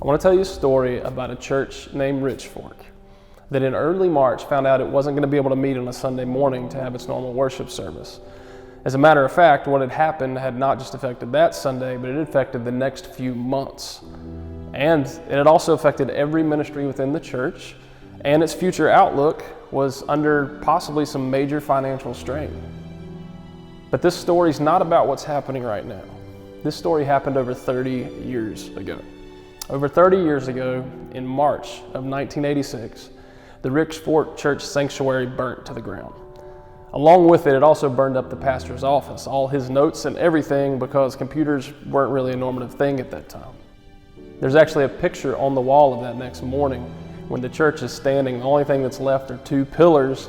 I want to tell you a story about a church named Rich Fork that in early March found out it wasn't going to be able to meet on a Sunday morning to have its normal worship service. As a matter of fact, what had happened had not just affected that Sunday, but it affected the next few months. And it had also affected every ministry within the church, and its future outlook was under possibly some major financial strain. But this story's not about what's happening right now. This story happened over 30 years ago. Over 30 years ago, in March of 1986, the Rich Fork Church Sanctuary burnt to the ground. Along with it, it also burned up the pastor's office, all his notes and everything, because computers weren't really a normative thing at that time. There's actually a picture on the wall of that next morning when the church is standing. The only thing that's left are two pillars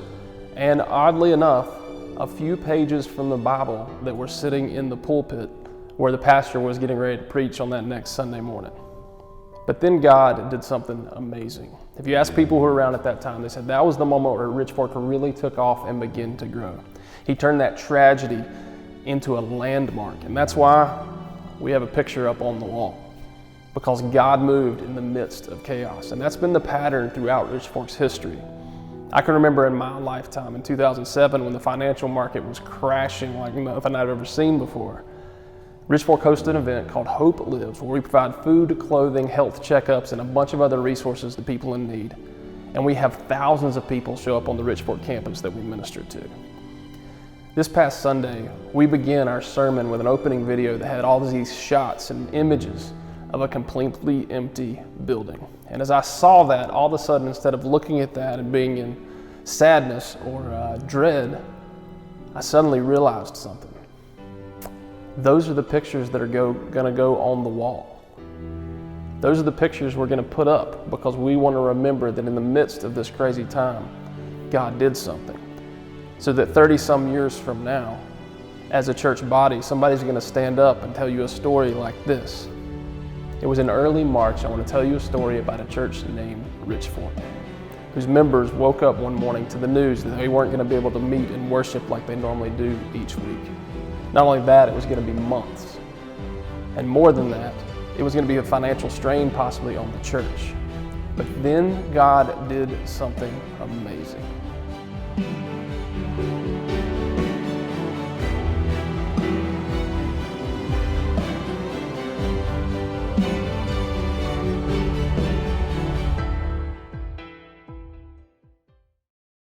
and, oddly enough, a few pages from the Bible that were sitting in the pulpit where the pastor was getting ready to preach on that next Sunday morning. But then God did something amazing. If you ask people who were around at that time, they said that was the moment where Rich Fork really took off and began to grow. He turned that tragedy into a landmark, and that's why we have a picture up on the wall, because God moved in the midst of chaos, and that's been the pattern throughout Rich Fork's history. I can remember in my lifetime in 2007 when the financial market was crashing like nothing I'd ever seen before. Rich Fork hosted an event called Hope Lives, where we provide food, clothing, health checkups, and a bunch of other resources to people in need. And we have thousands of people show up on the Rich Fork campus that we minister to. This past Sunday, we began our sermon with an opening video that had all these shots and images of a completely empty building. And as I saw that, all of a sudden, instead of looking at that and being in sadness or dread, I suddenly realized something. Those are the pictures that are going to go on the wall. Those are the pictures we're going to put up because we want to remember that in the midst of this crazy time, God did something. So that 30-some years from now, as a church body, somebody's going to stand up and tell you a story like this. It was in early March. I want to tell you a story about a church named Rich Fork, whose members woke up one morning to the news that they weren't going to be able to meet and worship like they normally do each week. Not only that, it was going to be months. And more than that, it was going to be a financial strain possibly on the church. But then God did something amazing.